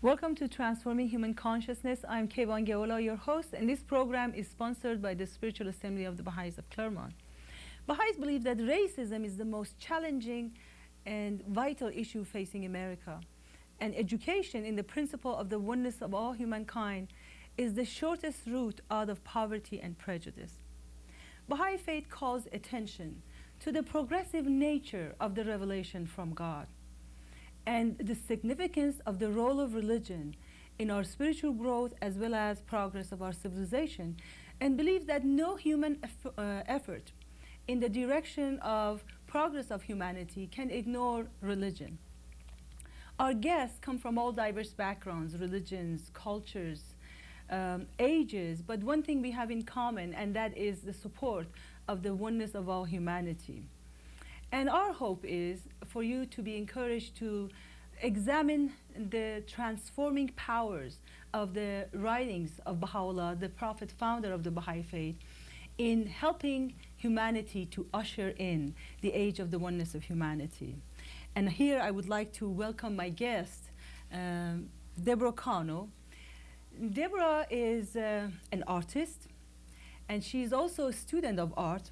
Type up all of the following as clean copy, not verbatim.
Welcome to Transforming Human Consciousness. I'm Keyvan Geola, your host, and this program is sponsored by the Spiritual Assembly of the Baha'is of Claremont. Baha'is believe that racism is the most challenging and vital issue facing America, and education in the principle of the oneness of all humankind is the shortest route out of poverty and prejudice. Baha'i faith calls attention to the progressive nature of the revelation from God and the significance of the role of religion in our spiritual growth as well as progress of our civilization, and believes that no human effort in the direction of progress of humanity can ignore religion. Our guests come from all diverse backgrounds, religions, cultures, ages, but one thing we have in common, and that is the support of the oneness of all humanity. And our hope is for you to be encouraged to examine the transforming powers of the writings of Baha'u'llah, the prophet founder of the Baha'i faith, in helping humanity to usher in the age of the oneness of humanity. And here I would like to welcome my guest, Deborah Conow. Deborah is an artist, and she's also a student of art.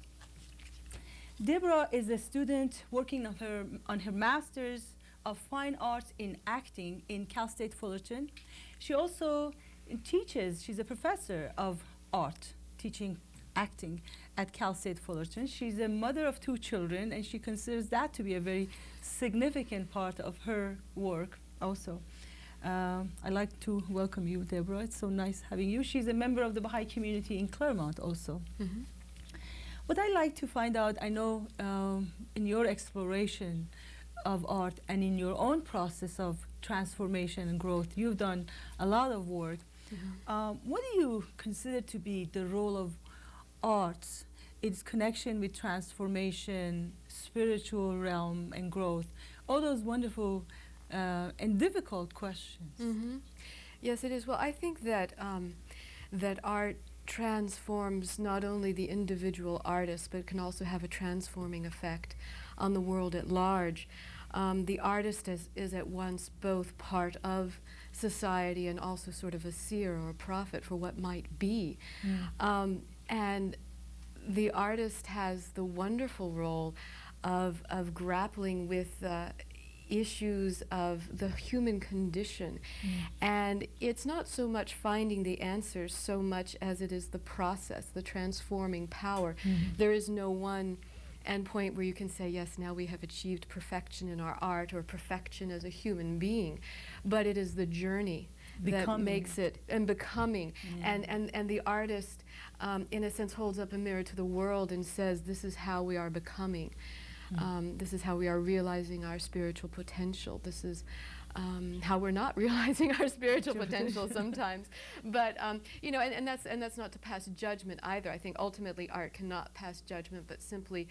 Deborah is a student working on her Master's of Fine Arts in Acting in Cal State Fullerton. She also teaches, she's a professor of art, teaching acting at Cal State Fullerton. She's a mother of 2 children, and she considers that to be a very significant part of her work also. I'd like to welcome you, Deborah. It's so nice having you. She's a member of the Baha'i community in Claremont also. Mm-hmm. What I'd like to find out, I know in your exploration of art and in your own process of transformation and growth, you've done a lot of work. Mm-hmm. What do you consider to be the role of arts, its connection with transformation, spiritual realm and growth? All those wonderful and difficult questions. Mm-hmm. Yes, it is. Well, I think that that art transforms not only the individual artist, but can also have a transforming effect on the world at large. The artist is at once both part of society and also sort of a seer or a prophet for what might be. Mm. And the artist has the wonderful role of grappling with issues of the human condition. Mm. And it's not so much finding the answers so much as it is the process, the transforming power. Mm-hmm. There is no one endpoint where you can say, yes, now we have achieved perfection in our art or perfection as a human being, but it is the journey that makes it, and becoming. Mm. And the artist in a sense holds up a mirror to the world and says, this is how we are becoming. This is how we are realizing our spiritual potential. This is how we're not realizing our spiritual potential sometimes. But you know, and that's not to pass judgment either. I think ultimately art cannot pass judgment, but simply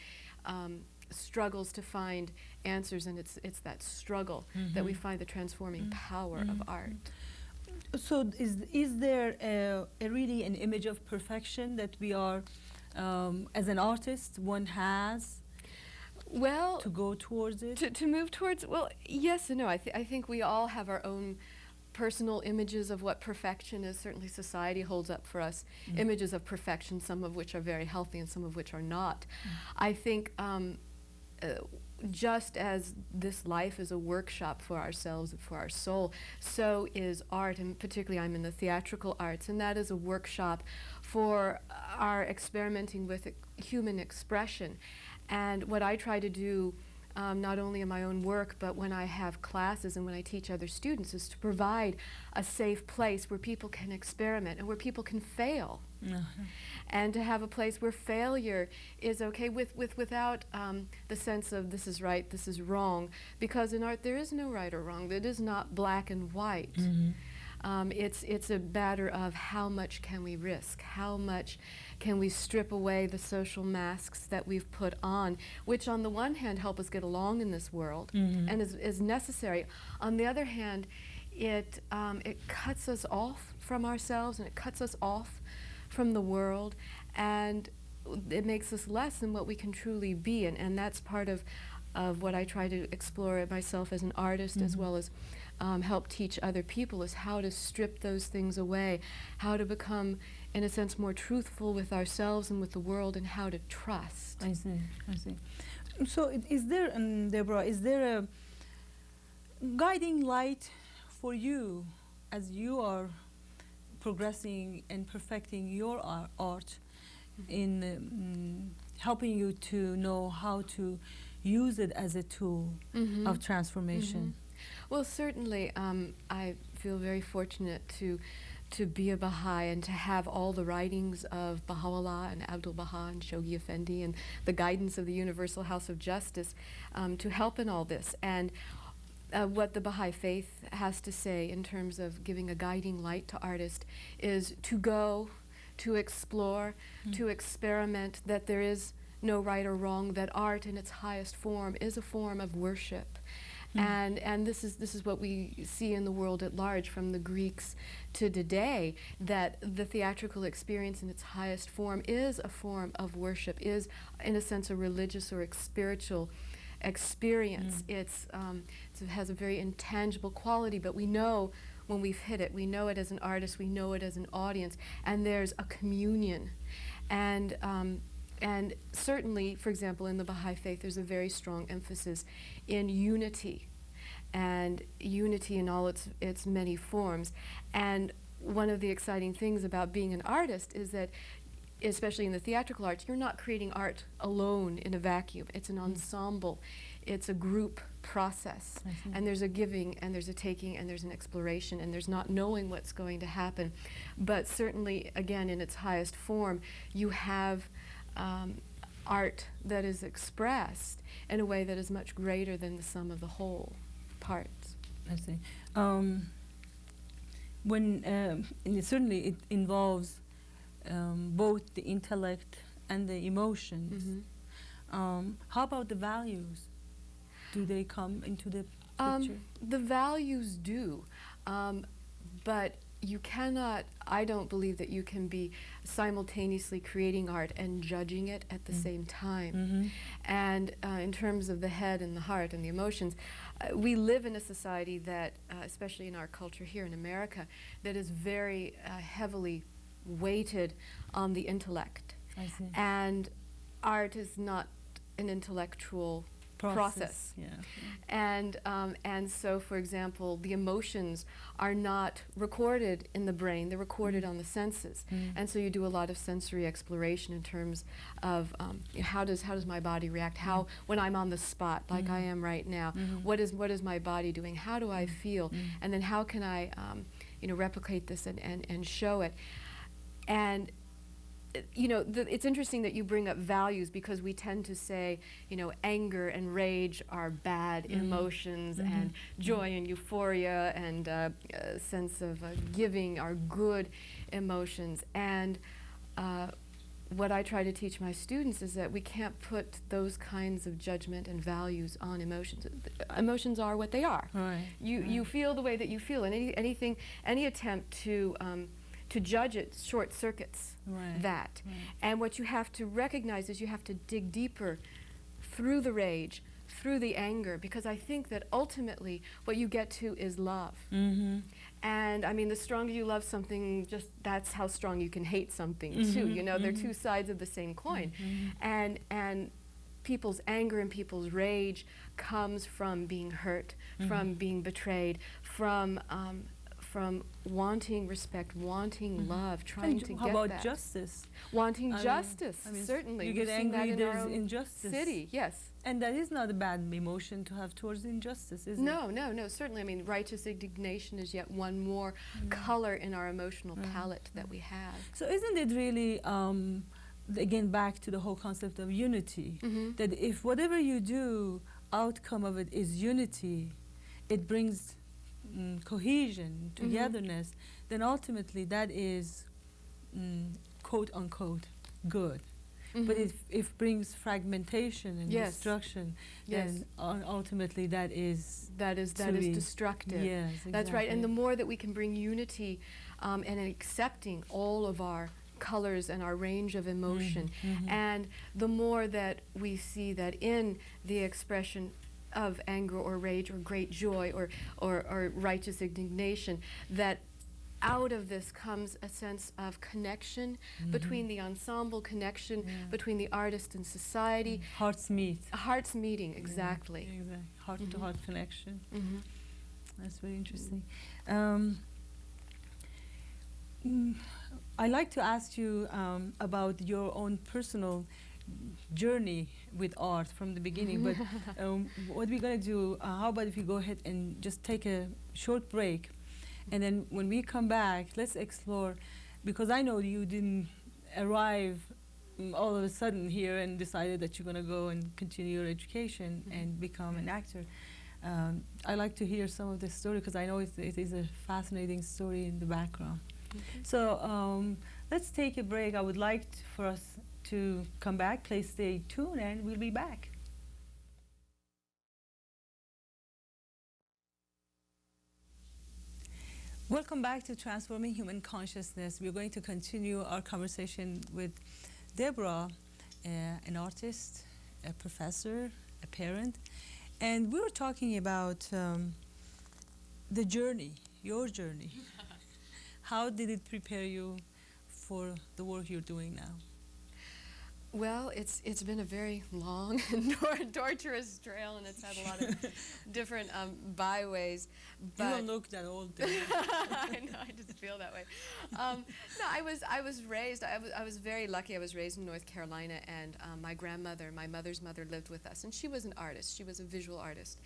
struggles to find answers, and it's that struggle that we find the transforming power of art. So is there really an image of perfection that we are, as an artist, one has? Well, to go towards it? To move towards, well, yes and no. I think we all have our own personal images of what perfection is. Certainly society holds up for us images of perfection, some of which are very healthy and some of which are not. I think just as this life is a workshop for ourselves and for our soul, so is art, and particularly I'm in the theatrical arts, and that is a workshop for our experimenting with human expression. And what I try to do, not only in my own work, but when I have classes and when I teach other students, is to provide a safe place where people can experiment and where people can fail. And to have a place where failure is okay without the sense of this is right, this is wrong, because in art there is no right or wrong. It is not black and white. It's a matter of how much can we risk, how much can we strip away the social masks that we've put on, which on the one hand help us get along in this world and is necessary. On the other hand, it cuts us off from ourselves, and it cuts us off from the world, and it makes us less than what we can truly be, and that's part of what I try to explore myself as an artist, as well as help teach other people is how to strip those things away, how to become, in a sense, more truthful with ourselves and with the world, and how to trust. I see, I see. So is there, Deborah, is there a guiding light for you as you are progressing and perfecting your art in helping you to know how to use it as a tool of transformation? Well, certainly, I feel very fortunate to be a Baha'i and to have all the writings of Baha'u'llah and Abdul-Baha and Shoghi Effendi and the guidance of the Universal House of Justice to help in all this. And what the Baha'i faith has to say in terms of giving a guiding light to artists is to go, to explore, to experiment, that there is no right or wrong, that art in its highest form is a form of worship. And this is what we see in the world at large, from the Greeks to today, that the theatrical experience in its highest form is a form of worship, is in a sense a religious or spiritual experience. It has a very intangible quality, but we know when we've hit it, we know it as an artist, we know it as an audience, and there's a communion. And certainly, for example, in the Baha'i faith, there's a very strong emphasis in unity, and unity in all its many forms. And one of the exciting things about being an artist is that, especially in the theatrical arts, you're not creating art alone in a vacuum. It's an ensemble. It's a group process. And there's a giving, and there's a taking, and there's an exploration, and there's not knowing what's going to happen. But certainly, again, in its highest form, you have art that is expressed in a way that is much greater than the sum of the whole parts. I see. Certainly it involves both the intellect and the emotions. How about the values? Do they come into the picture? The values do, but you cannot, I don't believe that you can be simultaneously creating art and judging it at the same time. And in terms of the head and the heart and the emotions, we live in a society that, especially in our culture here in America, that is very heavily weighted on the intellect. I see. And art is not an intellectual process. And so, for example, the emotions are not recorded in the brain, they're recorded on the senses. And so you do a lot of sensory exploration in terms of how does my body react, how when I'm on the spot like I am right now, what is my body doing, how do I feel, and then how can I replicate this and show it. And it's interesting that you bring up values, because we tend to say, anger and rage are bad emotions, and joy and euphoria and a sense of giving are good emotions. And what I try to teach my students is that we can't put those kinds of judgment and values on emotions. Emotions are what they are. You feel the way that you feel, and any attempt to judge it short circuits that. And what you have to recognize is you have to dig deeper through the rage, through the anger, because I think that ultimately what you get to is love. And I mean, the stronger you love something, just that's how strong you can hate something too. They're two sides of the same coin. And people's anger and people's rage comes from being hurt, from being betrayed, from wanting respect, wanting love, trying to get that. How about justice? Wanting justice, certainly. You get angry, there's injustice. City, yes. And that is not a bad emotion to have towards injustice, is it? No, certainly. I mean, righteous indignation is yet one more color in our emotional palette that we have. So isn't it really, again, back to the whole concept of unity, that if whatever you do, outcome of it is unity, it brings cohesion, togetherness, then ultimately that is quote unquote good. But if it brings fragmentation and destruction, then ultimately that is destructive. Yes, exactly. That's right. And the more that we can bring unity and accepting all of our colors and our range of emotion, and the more that we see that in the expression of anger or rage or great joy or righteous indignation, that out of this comes a sense of connection between the ensemble, connection between the artist and society. Hearts meet. Hearts meeting, exactly. Exactly. Heart-to-heart connection. That's very interesting. I'd like to ask you about your own personal journey with art from the beginning, but what we're going to do, how about if you go ahead and just take a short break, and then when we come back, let's explore, because I know you didn't arrive all of a sudden here and decided that you're going to go and continue your education and become an actor. I like to hear some of the story, because I know it is a fascinating story in the background. So let's take a break. I would like for us to come back, please stay tuned, and we'll be back. Welcome back to Transforming Human Consciousness. We're going to continue our conversation with Deborah, an artist, a professor, a parent, and we were talking about the journey, your journey. How did it prepare you for the work you're doing now? Well, it's been a very long and torturous trail, and it's had a lot of different byways. But you don't look that old. I know, I just feel that way. No, I was raised. I was very lucky. I was raised in North Carolina, and my grandmother, my mother's mother, lived with us, and she was an artist. She was a visual artist.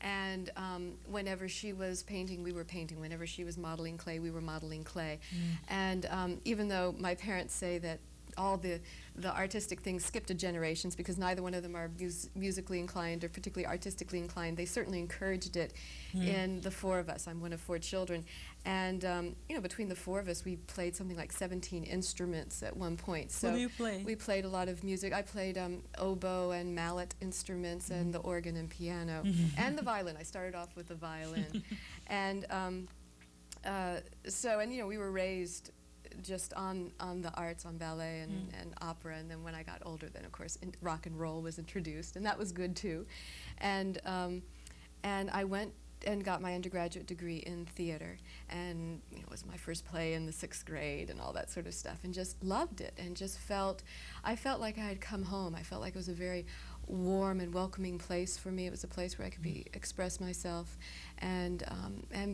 And whenever she was painting, we were painting. Whenever she was modeling clay, we were modeling clay. And even though my parents say that all the artistic things skipped generations, because neither one of them are musically inclined or particularly artistically inclined, they certainly encouraged it in the four of us. I'm one of four children. And you know, between the four of us, we played something like 17 instruments at one point. So what do you play? We played a lot of music. I played oboe and mallet instruments and the organ and piano and the violin. I started off with the violin. And so, and you know, we were raised just on the arts, on ballet and opera, and then when I got older, then of course rock and roll was introduced, and that was good too. And I went and got my undergraduate degree in theater, and you know, it was my first play in the 6th grade and all that sort of stuff, and just loved it, and just I felt like I had come home. I felt like it was a very warm and welcoming place for me. It was a place where I could express myself and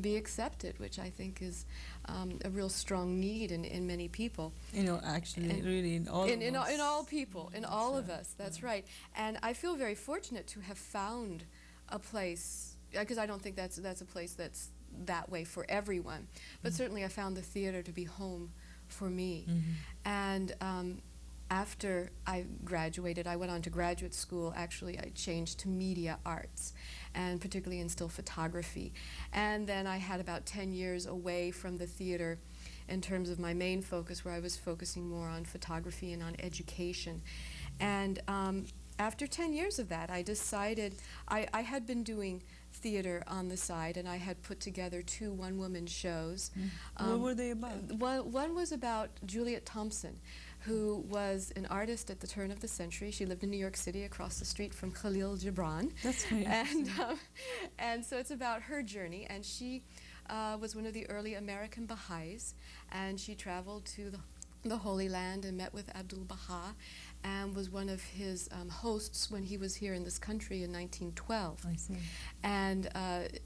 be accepted, which I think is a real strong need in many people. You know, actually, and really in all of us. In all people, in all of us, that's right. And I feel very fortunate to have found a place, because I don't think that's a place that's that way for everyone, but certainly I found the theater to be home for me. And after I graduated, I went on to graduate school. Actually, I changed to media arts, and particularly in still photography. And then I had about 10 years away from the theater in terms of my main focus, where I was focusing more on photography and on education. And after 10 years of that, I decided, I had been doing theater on the side, and I had put together 2 one-woman shows. What were they about? One was about Juliet Thompson, who was an artist at the turn of the century. She lived in New York City, across the street from Khalil Gibran. That's right. And so it's about her journey, and she was one of the early American Baha'is, and she traveled to the Holy Land and met with Abdu'l-Baha, and was one of his hosts when he was here in this country in 1912. I see. And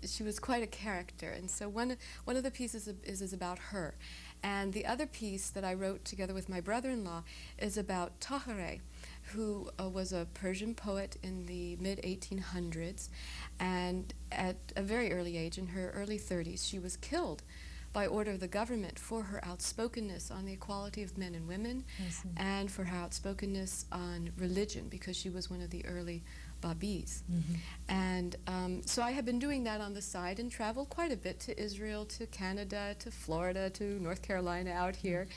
she was quite a character, and so one of the pieces is about her. And the other piece that I wrote together with my brother-in-law is about Tahereh, who was a Persian poet in the mid-1800s, and at a very early age, in her early 30s, she was killed by order of the government for her outspokenness on the equality of men and women, and for her outspokenness on religion, because she was one of the early Babis. And so I had been doing that on the side and traveled quite a bit to Israel, to Canada, to Florida, to North Carolina, out here.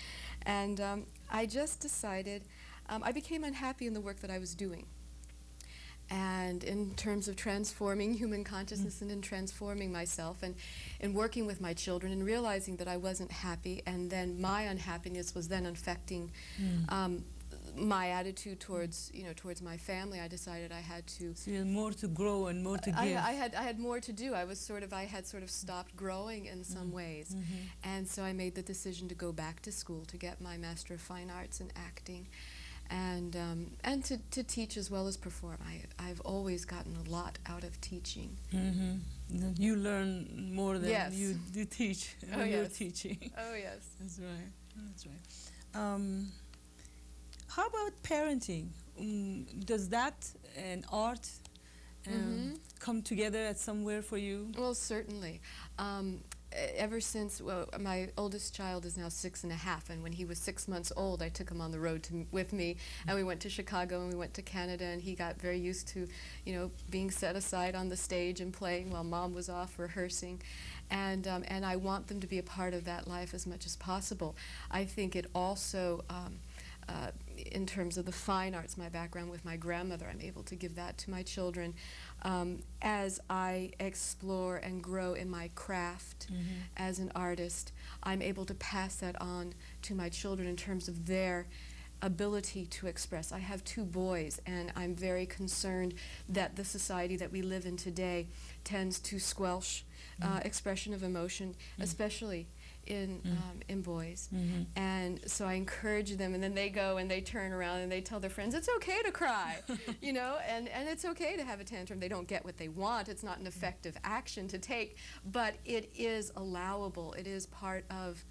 And I just decided, I became unhappy in the work that I was doing. And in terms of transforming human consciousness and in transforming myself and in working with my children and realizing that I wasn't happy, and then my unhappiness was then affecting my attitude towards, towards my family, I decided I had to. So you had more to grow and more to give. I had more to do. I had sort of stopped growing in some ways, and so I made the decision to go back to school to get my Master of Fine Arts in acting, and to teach as well as perform. I've always gotten a lot out of teaching. You learn more than you teach when you're teaching. Oh yes, that's right. That's right. How about parenting? Does that and art come together at somewhere for you? Well, certainly. Ever since, my oldest child is now 6.5, and when he was 6 months old, I took him on the road with me, and we went to Chicago, and we went to Canada, and he got very used to, being set aside on the stage and playing while Mom was off rehearsing, and I want them to be a part of that life as much as possible. I think it also, in terms of the fine arts, my background with my grandmother, I'm able to give that to my children. As I explore and grow in my craft as an artist, I'm able to pass that on to my children in terms of their ability to express. I have 2 boys, and I'm very concerned that the society that we live in today tends to squelch expression of emotion, especially in boys. And so I encourage them, and then they go and they turn around and they tell their friends, it's okay to cry, and it's okay to have a tantrum. They don't get what they want. It's not an effective action to take, but it is allowable. It is part of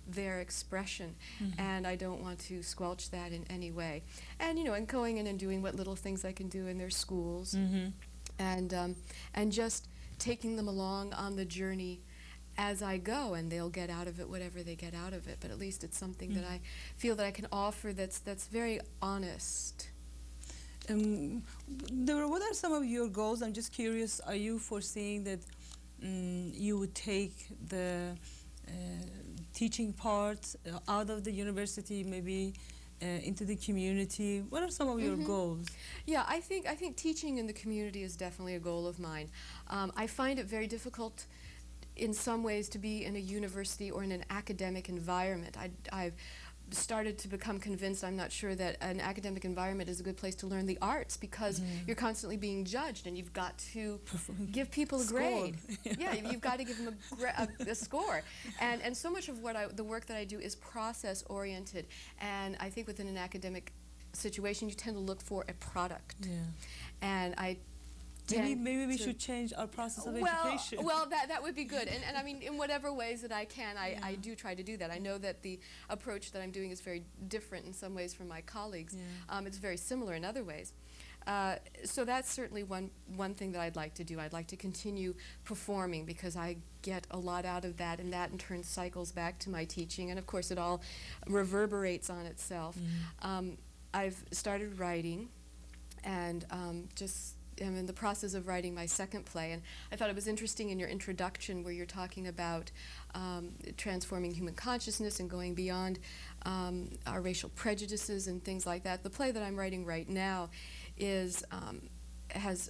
their expression, and I don't want to squelch that in any way. And and going in and doing what little things I can do in their schools, and just taking them along on the journey as I go, and they'll get out of it whatever they get out of it. But at least it's something that I feel that I can offer that's very honest. Deborah, what are some of your goals? I'm just curious. Are you foreseeing that you would take the teaching part out of the university, maybe into the community? What are some of your goals? Yeah, I think teaching in the community is definitely a goal of mine. I find it very difficult in some ways to be in a university or in an academic environment. I've started to become convinced, I'm not sure that an academic environment is a good place to learn the arts, because you're constantly being judged, and you've got to give people a grade. Yeah, you've got to give them a score. And so much of the work that I do is process oriented, and I think within an academic situation you tend to look for a product. And I Maybe we should change our process of education. Well, that would be good. And I mean, in whatever ways that I can, I do try to do that. I know that the approach that I'm doing is very different in some ways from my colleagues. It's very similar in other ways. So that's certainly one thing that I'd like to do. I'd like to continue performing, because I get a lot out of that, and that in turn cycles back to my teaching, and of course it all reverberates on itself. I've started writing, and I'm in the process of writing my second play, and I thought it was interesting in your introduction where you're talking about transforming human consciousness and going beyond our racial prejudices and things like that. The play that I'm writing right now has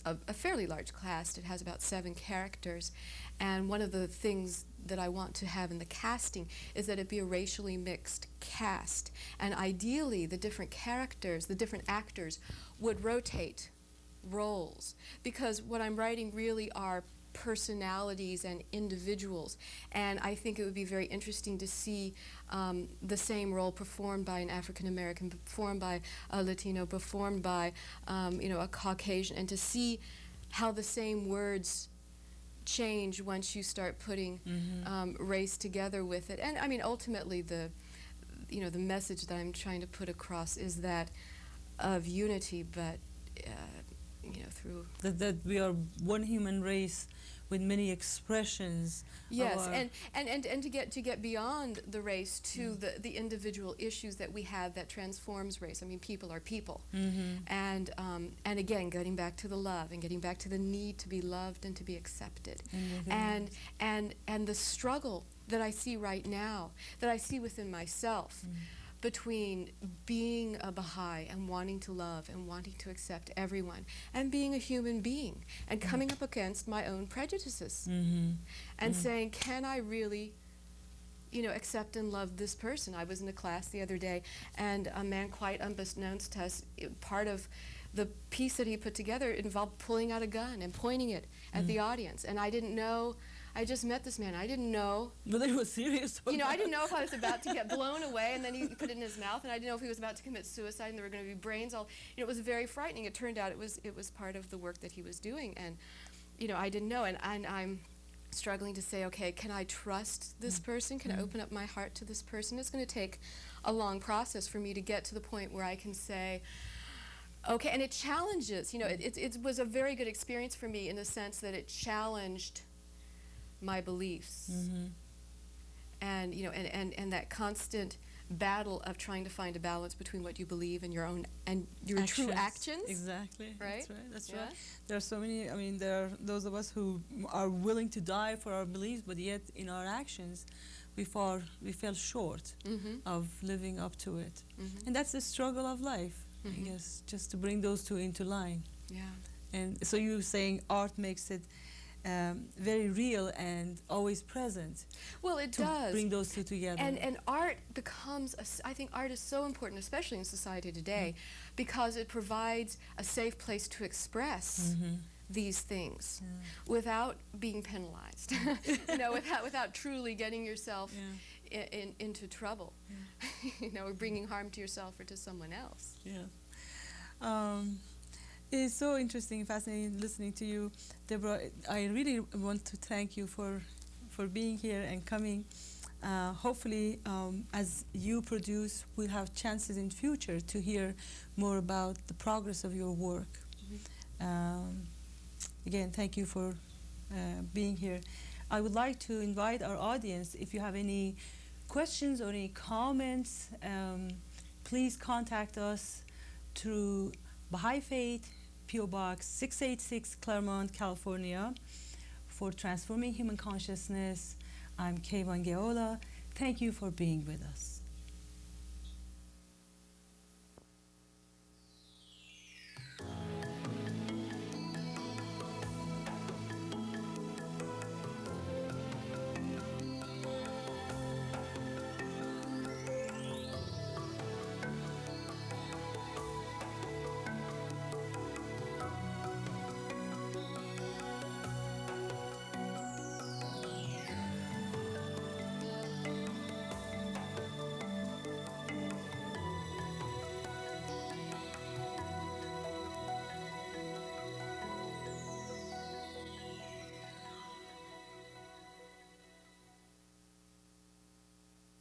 a fairly large cast. It has about 7 characters, and one of the things that I want to have in the casting is that it be a racially mixed cast, and ideally the different characters, the different actors would rotate roles, because what I'm writing really are personalities and individuals, and I think it would be very interesting to see the same role performed by an African American, performed by a Latino, performed by a Caucasian, and to see how the same words change once you start putting race together with it. And I mean, ultimately the message that I'm trying to put across is that of unity, but through that we are one human race with many expressions. Yes, and to get beyond the race to the individual issues that we have that transforms race. I mean, people are people, and again, getting back to the love and getting back to the need to be loved and to be accepted, and the struggle that I see right now, that I see within myself. Between being a Baha'i and wanting to love and wanting to accept everyone, and being a human being and coming up against my own prejudices, and saying, can I really you know, accept and love this person. I was in a class the other day, and a man, quite unbeknownst to us, part of the piece that he put together involved pulling out a gun and pointing it at the audience. And I didn't know, I just met this man. I didn't know. Whether he was serious or You know, not. I didn't know if I was about to get blown away, and then he put it in his mouth, and I didn't know if he was about to commit suicide and there were going to be brains all. You know, it was very frightening. It turned out it was part of the work that he was doing, and you know, I didn't know, and I'm struggling to say, okay, can I trust this person? Can I open up my heart to this person? It's going to take a long process for me to get to the point where I can say, okay, and it challenges, you know, it was a very good experience for me in the sense that it challenged my beliefs. And, you know, and that constant battle of trying to find a balance between what you believe and your own and your true actions. Exactly. Right? That's right. That's Yeah. right. There are so many, I mean, there are those of us who are willing to die for our beliefs, but yet in our actions we fell short of living up to it. And that's the struggle of life, I guess, just to bring those two into line. Yeah. And so you're saying art makes it very real and always present. Well, it to does. bring those two together. And art becomes, I think art is so important, especially in society today, because it provides a safe place to express these things without being penalized, you know, without truly getting yourself into trouble, you know, or bringing harm to yourself or to someone else. Yeah. It's so interesting, fascinating listening to you, Deborah. I really want to thank you for being here and coming. Hopefully, as you produce, we'll have chances in future to hear more about the progress of your work. Again, thank you for being here. I would like to invite our audience, if you have any questions or any comments, please contact us through Baha'i Faith, P.O. Box 686, Claremont, California, for Transforming Human Consciousness. I'm Kayvon Geola. Thank you for being with us.